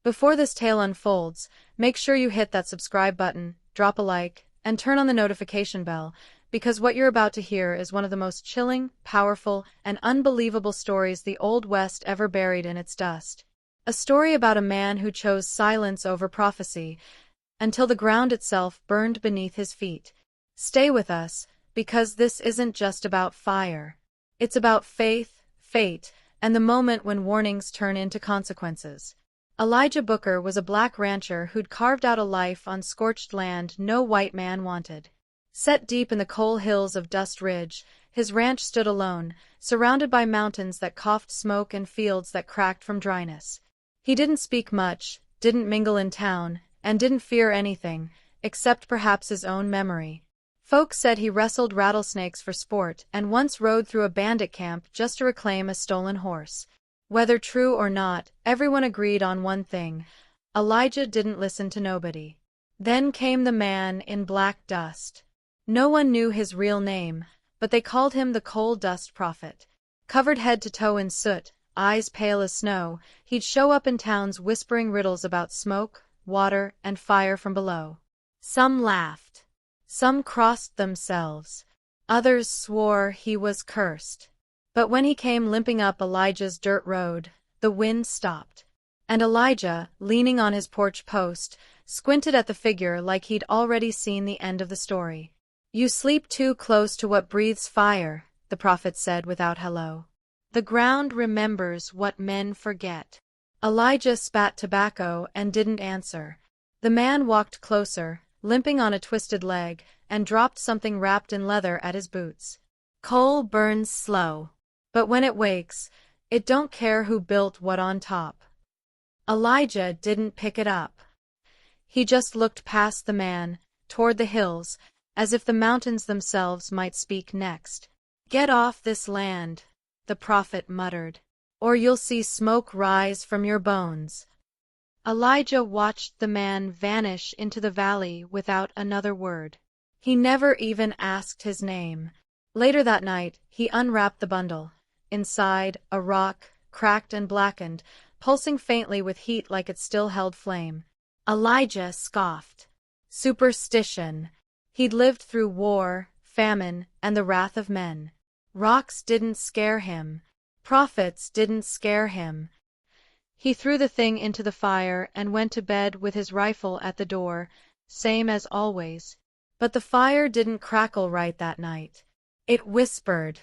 Before this tale unfolds, make sure you hit that subscribe button, drop a like, and turn on the notification bell, because what you're about to hear is one of the most chilling, powerful, and unbelievable stories the Old West ever buried in its dust. A story about a man who chose silence over prophecy, until the ground itself burned beneath his feet. Stay with us, because this isn't just about fire. It's about faith, fate, and the moment when warnings turn into consequences. Elijah Booker was a black rancher who'd carved out a life on scorched land no white man wanted. Set deep in the coal hills of Dust Ridge, his ranch stood alone, surrounded by mountains that coughed smoke and fields that cracked from dryness. He didn't speak much, didn't mingle in town, and didn't fear anything, except perhaps his own memory. Folks said he wrestled rattlesnakes for sport and once rode through a bandit camp just to reclaim a stolen horse. Whether true or not, everyone agreed on one thing: Elijah didn't listen to nobody. Then came the man in black dust. No one knew his real name, but they called him the Coal Dust Prophet. Covered head to toe in soot, eyes pale as snow, he'd show up in towns whispering riddles about smoke, water, and fire from below. Some laughed. Some crossed themselves. Others swore he was cursed. But when he came limping up Elijah's dirt road, the wind stopped. And Elijah, leaning on his porch post, squinted at the figure like he'd already seen the end of the story. "You sleep too close to what breathes fire," the prophet said without hello. "The ground remembers what men forget." Elijah spat tobacco and didn't answer. The man walked closer, limping on a twisted leg, and dropped something wrapped in leather at his boots. "Coal burns slow. But when it wakes, it don't care who built what on top." Elijah didn't pick it up. He just looked past the man, toward the hills, as if the mountains themselves might speak next. "Get off this land," the prophet muttered, "or you'll see smoke rise from your bones." Elijah watched the man vanish into the valley without another word. He never even asked his name. Later that night, he unwrapped the bundle. Inside, a rock, cracked and blackened, pulsing faintly with heat like it still held flame. Elijah scoffed. Superstition. He'd lived through war, famine, and the wrath of men. Rocks didn't scare him. Prophets didn't scare him. He threw the thing into the fire and went to bed with his rifle at the door, same as always. But the fire didn't crackle right that night. It whispered,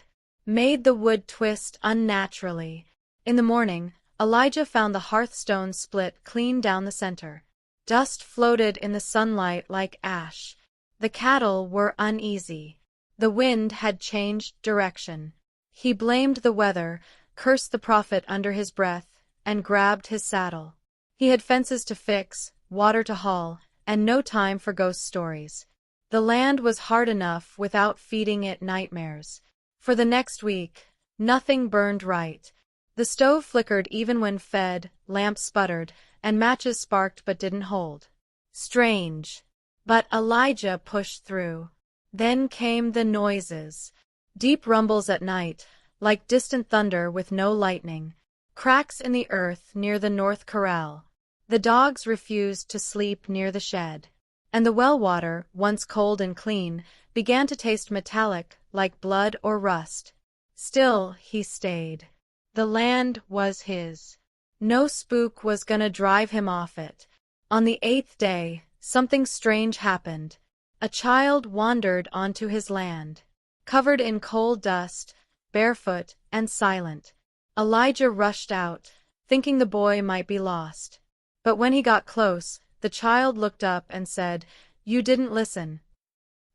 made the wood twist unnaturally. In the morning, Elijah found the hearthstone split clean down the center. Dust floated in the sunlight like ash. The cattle were uneasy. The wind had changed direction. He blamed the weather, cursed the prophet under his breath, and grabbed his saddle. He had fences to fix, water to haul, and no time for ghost stories. The land was hard enough without feeding it nightmares. For the next week, nothing burned right. The stove flickered even when fed, lamps sputtered, and matches sparked but didn't hold. Strange. But Elijah pushed through. Then came the noises. Deep rumbles at night, like distant thunder with no lightning. Cracks in the earth near the north corral. The dogs refused to sleep near the shed. And the well water, once cold and clean, began to taste metallic, like blood or rust. Still, he stayed. The land was his. No spook was gonna drive him off it. On the 8th day, something strange happened. A child wandered onto his land. Covered in coal dust, barefoot, and silent. Elijah rushed out, thinking the boy might be lost. But when he got close, the child looked up and said, "You didn't listen."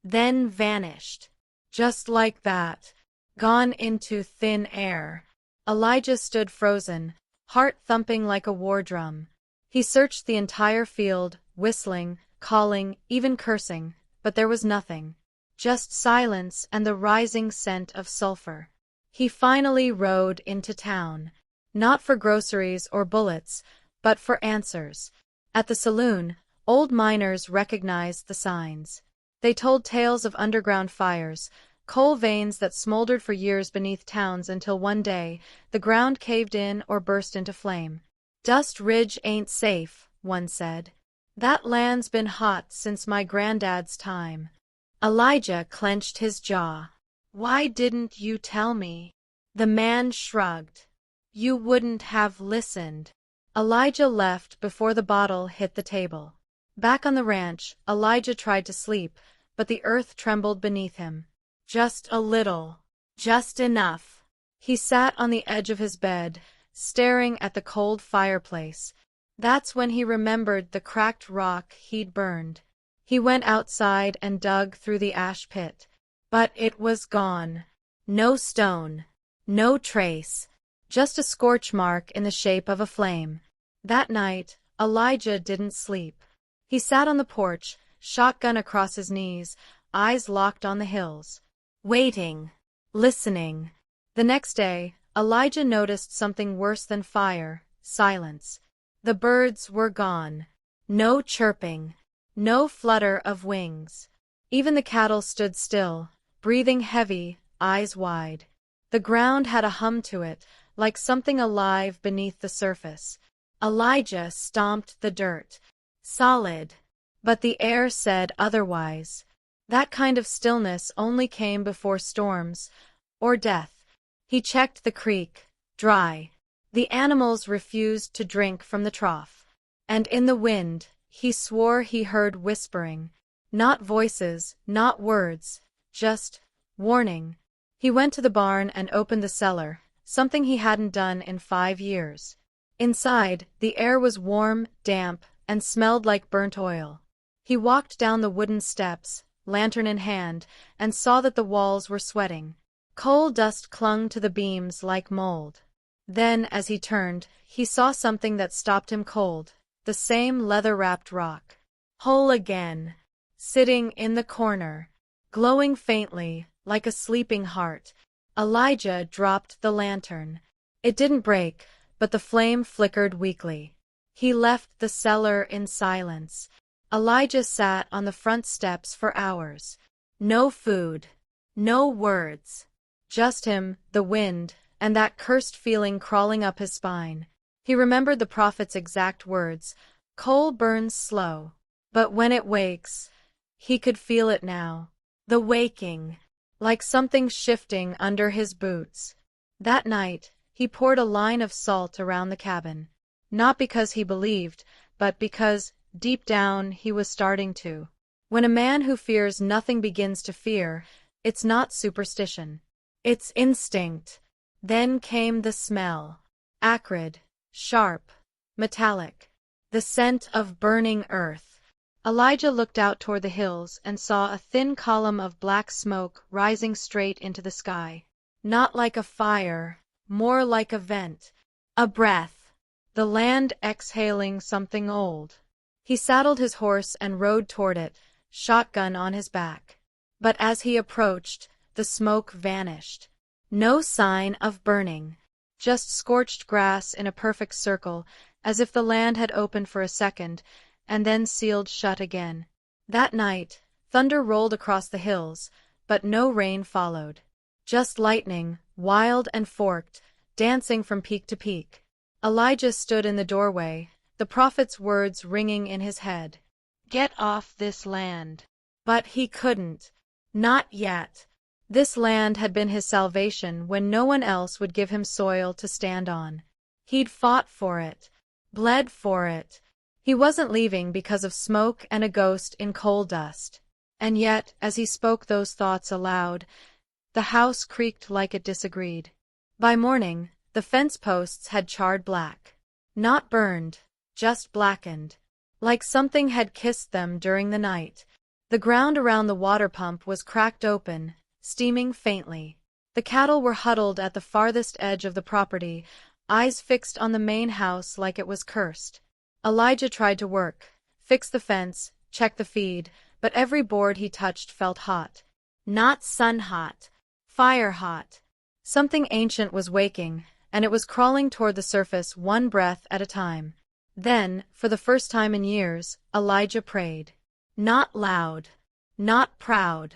Then vanished. Just like that. Gone into thin air. Elijah stood frozen, heart thumping like a war drum. He searched the entire field, whistling, calling, even cursing, but there was nothing. Just silence and the rising scent of sulfur. He finally rode into town. Not for groceries or bullets, but for answers. At the saloon, old miners recognized the signs. They told tales of underground fires, coal veins that smoldered for years beneath towns until one day, the ground caved in or burst into flame. Dust Ridge ain't safe, one said. That land's been hot since my granddad's time. Elijah clenched his jaw. Why didn't you tell me? The man shrugged. You wouldn't have listened. Elijah left before the bottle hit the table. Back on the ranch, Elijah tried to sleep, but the earth trembled beneath him. Just a little. Just enough. He sat on the edge of his bed, staring at the cold fireplace. That's when he remembered the cracked rock he'd burned. He went outside and dug through the ash pit. But it was gone. No stone. No trace. Just a scorch mark in the shape of a flame. That night, Elijah didn't sleep. He sat on the porch, shotgun across his knees, eyes locked on the hills. Waiting. Listening. The next day, Elijah noticed something worse than fire: silence. The birds were gone. No chirping. No flutter of wings. Even the cattle stood still, breathing heavy, eyes wide. The ground had a hum to it, like something alive beneath the surface. Elijah stomped the dirt. Solid. But the air said otherwise. That kind of stillness only came before storms, or death. He checked the creek. Dry. The animals refused to drink from the trough. And in the wind, he swore he heard whispering. Not voices, not words, just warning. He went to the barn and opened the cellar, something he hadn't done in 5 years. Inside, the air was warm, damp, and smelled like burnt oil. He walked down the wooden steps, lantern in hand, and saw that the walls were sweating. Coal dust clung to the beams like mold. Then, as he turned, he saw something that stopped him cold. The same leather-wrapped rock. Whole again. Sitting in the corner. Glowing faintly, like a sleeping heart. Elijah dropped the lantern. It didn't break, but the flame flickered weakly. He left the cellar in silence. Elijah sat on the front steps for hours. No food. No words. Just him, the wind, and that cursed feeling crawling up his spine. He remembered the prophet's exact words: coal burns slow. But when it wakes, he could feel it now. The waking. Like something shifting under his boots. That night, he poured a line of salt around the cabin. Not because he believed, but because, deep down, he was starting to. When a man who fears nothing begins to fear, it's not superstition. It's instinct. Then came the smell. Acrid, sharp, metallic. The scent of burning earth. Elijah looked out toward the hills and saw a thin column of black smoke rising straight into the sky. Not like a fire, more like a vent. A breath. The land exhaling something old. He saddled his horse and rode toward it, shotgun on his back. But as he approached, the smoke vanished. No sign of burning. Just scorched grass in a perfect circle, as if the land had opened for a second, and then sealed shut again. That night, thunder rolled across the hills, but no rain followed. Just lightning, wild and forked, dancing from peak to peak. Elijah stood in the doorway, the prophet's words ringing in his head. Get off this land. But he couldn't. Not yet. This land had been his salvation when no one else would give him soil to stand on. He'd fought for it. Bled for it. He wasn't leaving because of smoke and a ghost in coal dust. And yet, as he spoke those thoughts aloud, the house creaked like it disagreed. By morning, the fence posts had charred black. Not burned, just blackened. Like something had kissed them during the night. The ground around the water pump was cracked open, steaming faintly. The cattle were huddled at the farthest edge of the property, eyes fixed on the main house like it was cursed. Elijah tried to work, fix the fence, check the feed, but every board he touched felt hot. Not sun hot, fire hot. Something ancient was waking, and it was crawling toward the surface one breath at a time. Then, for the first time in years, Elijah prayed. Not loud, not proud,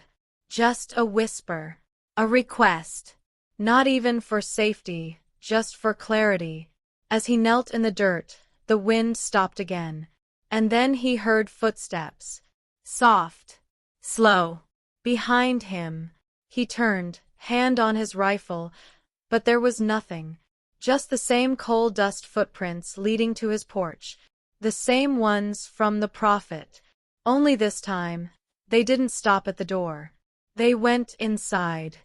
just a whisper, a request. Not even for safety, just for clarity. As he knelt in the dirt, the wind stopped again. And then he heard footsteps. Soft. Slow. Behind him. He turned, hand on his rifle, but there was nothing. Just the same coal dust footprints leading to his porch. The same ones from the prophet. Only this time, they didn't stop at the door. They went inside.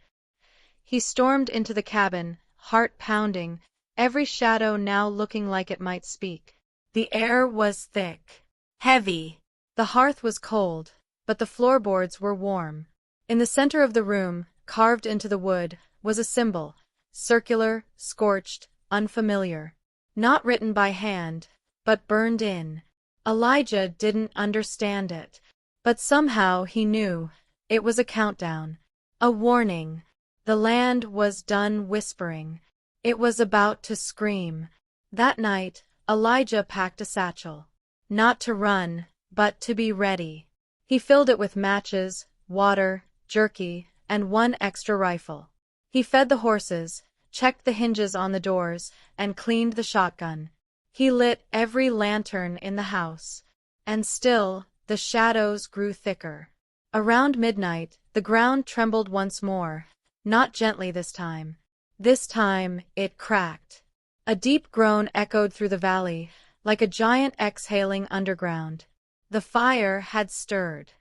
He stormed into the cabin, heart pounding, every shadow now looking like it might speak. The air was thick. Heavy. The hearth was cold, but the floorboards were warm. In the center of the room, carved into the wood, was a symbol. Circular, scorched, unfamiliar. Not written by hand, but burned in. Elijah didn't understand it, but somehow he knew. It was a countdown. A warning. The land was done whispering. It was about to scream. That night, Elijah packed a satchel. Not to run, but to be ready. He filled it with matches, water, jerky, and one extra rifle. He fed the horses, checked the hinges on the doors, and cleaned the shotgun. He lit every lantern in the house. And still, the shadows grew thicker. Around midnight, the ground trembled once more, not gently this time. This time, it cracked. A deep groan echoed through the valley, like a giant exhaling underground. The fire had stirred.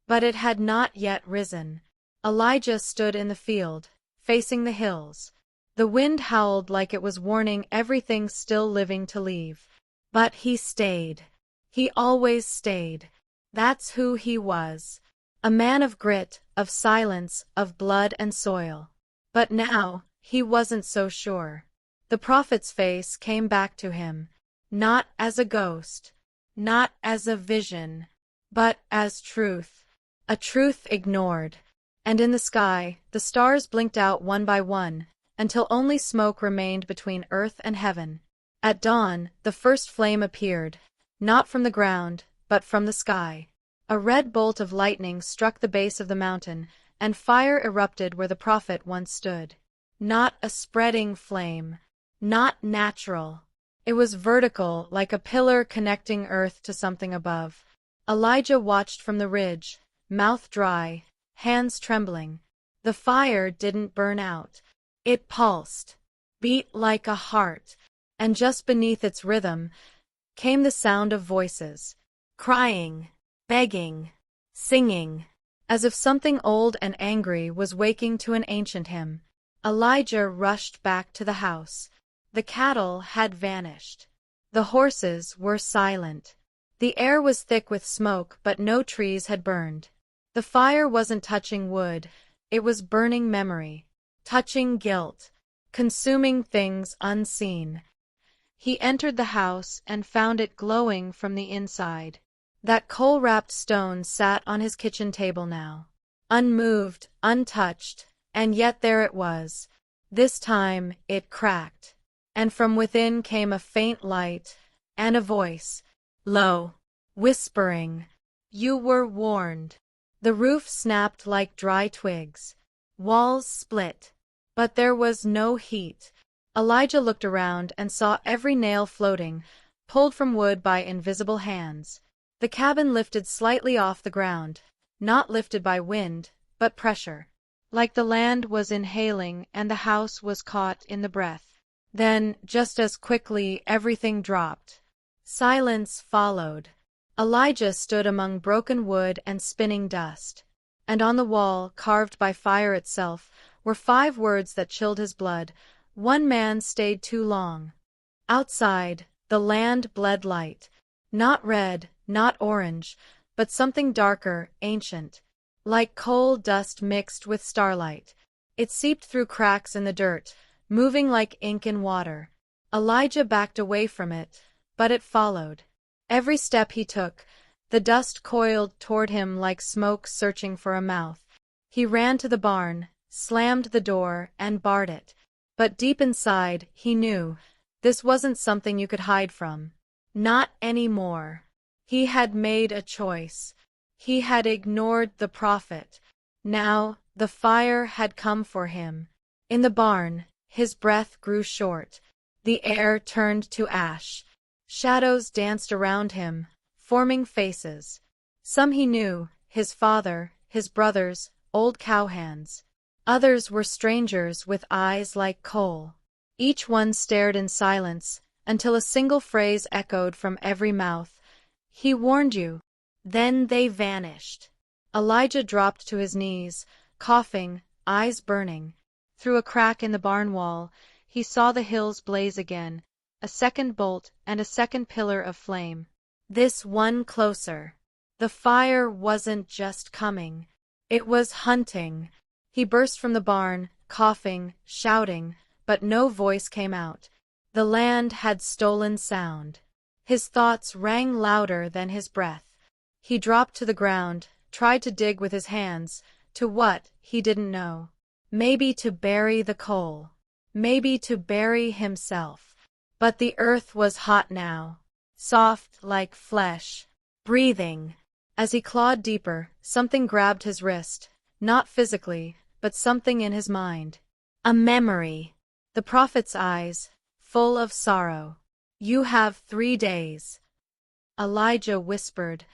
But it had not yet risen. Elijah stood in the field, facing the hills. The wind howled like it was warning everything still living to leave. But he stayed. He always stayed. That's who he was. A man of grit, of silence, of blood and soil. But now, he wasn't so sure. The prophet's face came back to him. Not as a ghost. Not as a vision. But as truth. A truth ignored. And in the sky, the stars blinked out one by one, until only smoke remained between earth and heaven. At dawn, the first flame appeared, not from the ground, but from the sky. A red bolt of lightning struck the base of the mountain, and fire erupted where the prophet once stood. Not a spreading flame. Not natural. It was vertical, like a pillar connecting earth to something above. Elijah watched from the ridge, mouth dry, hands trembling. The fire didn't burn out. It pulsed, beat like a heart, and just beneath its rhythm came the sound of voices. Crying, begging, singing, as if something old and angry was waking to an ancient hymn. Elijah rushed back to the house. The cattle had vanished. The horses were silent. The air was thick with smoke, but no trees had burned. The fire wasn't touching wood, it was burning memory, touching guilt, consuming things unseen. He entered the house and found it glowing from the inside. That coal-wrapped stone sat on his kitchen table now, unmoved, untouched, and yet there it was. This time it cracked, and from within came a faint light, and a voice, low, whispering, "You were warned." The roof snapped like dry twigs. Walls split. But there was no heat. Elijah looked around and saw every nail floating, pulled from wood by invisible hands. The cabin lifted slightly off the ground, not lifted by wind, but pressure. Like the land was inhaling and the house was caught in the breath. Then, just as quickly, everything dropped. Silence followed. Elijah stood among broken wood and spinning dust. And on the wall, carved by fire itself, were 5 words that chilled his blood. One man stayed too long. Outside, the land bled light. Not red, not orange, but something darker, ancient. Like coal dust mixed with starlight. It seeped through cracks in the dirt, moving like ink in water. Elijah backed away from it, but it followed. Every step he took, the dust coiled toward him like smoke searching for a mouth. He ran to the barn, slammed the door, and barred it. But deep inside, he knew, this wasn't something you could hide from. Not anymore. He had made a choice. He had ignored the prophet. Now, the fire had come for him. In the barn, his breath grew short. The air turned to ash. Shadows danced around him, forming faces. Some he knew, his father, his brothers, old cowhands. Others were strangers with eyes like coal. Each one stared in silence, until a single phrase echoed from every mouth. "He warned you." Then they vanished. Elijah dropped to his knees, coughing, eyes burning. Through a crack in the barn wall, he saw the hills blaze again, a second bolt and a second pillar of flame. This one closer. The fire wasn't just coming. It was hunting. He burst from the barn, coughing, shouting, but no voice came out. The land had stolen sound. His thoughts rang louder than his breath. He dropped to the ground, tried to dig with his hands. To what, he didn't know. Maybe to bury the coal. Maybe to bury himself. But the earth was hot now, soft like flesh, breathing. As he clawed deeper, something grabbed his wrist, not physically, but something in his mind. A memory. The prophet's eyes, full of sorrow. "You have 3 days." Elijah whispered,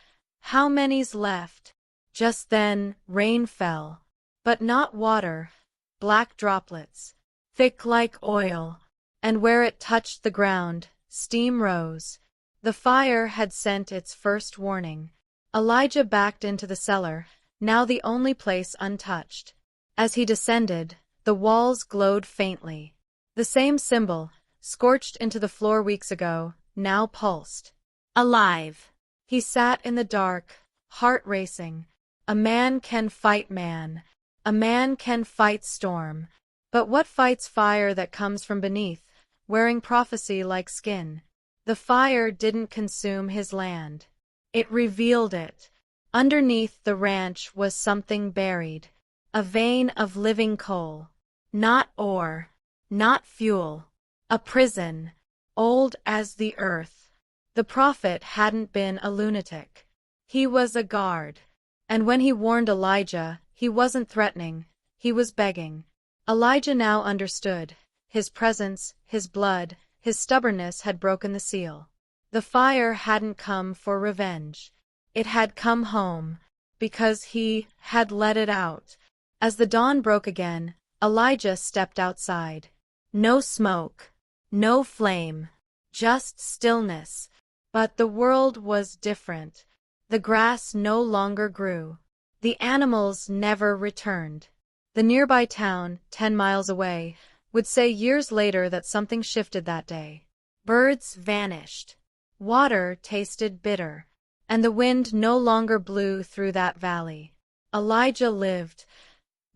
"How many's left?" Just then, rain fell. But not water. Black droplets, thick like oil. And where it touched the ground, steam rose. The fire had sent its first warning. Elijah backed into the cellar, now the only place untouched. As he descended, the walls glowed faintly. The same symbol, scorched into the floor weeks ago, now pulsed. Alive. He sat in the dark, heart racing. A man can fight man. A man can fight storm. But what fights fire that comes from beneath, wearing prophecy like skin? The fire didn't consume his land. It revealed it. Underneath the ranch was something buried. A vein of living coal. Not ore. Not fuel. A prison. Old as the earth. The prophet hadn't been a lunatic. He was a guard. And when he warned Elijah, he wasn't threatening. He was begging. Elijah now understood. His presence, his blood, his stubbornness had broken the seal. The fire hadn't come for revenge. It had come home, because he had let it out. As the dawn broke again, Elijah stepped outside. No smoke, no flame, just stillness. But the world was different. The grass no longer grew. The animals never returned. The nearby town, 10 miles away, would say years later that something shifted that day. Birds vanished. Water tasted bitter. And the wind no longer blew through that valley. Elijah lived,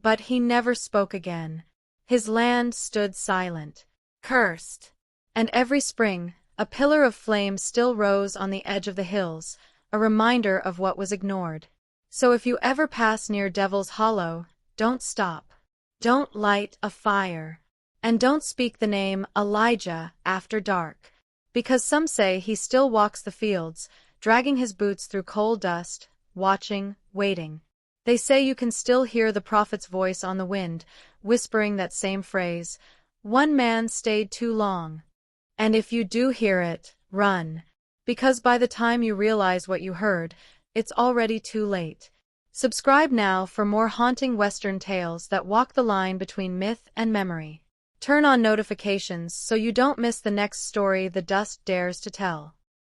but he never spoke again. His land stood silent, cursed. And every spring, a pillar of flame still rose on the edge of the hills, a reminder of what was ignored. So if you ever pass near Devil's Hollow, don't stop. Don't light a fire. And don't speak the name Elijah after dark. Because some say he still walks the fields, dragging his boots through coal dust, watching, waiting. They say you can still hear the prophet's voice on the wind, whispering that same phrase, "One man stayed too long." And if you do hear it, run. Because by the time you realize what you heard, it's already too late. Subscribe now for more haunting Western tales that walk the line between myth and memory. Turn on notifications so you don't miss the next story the dust dares to tell.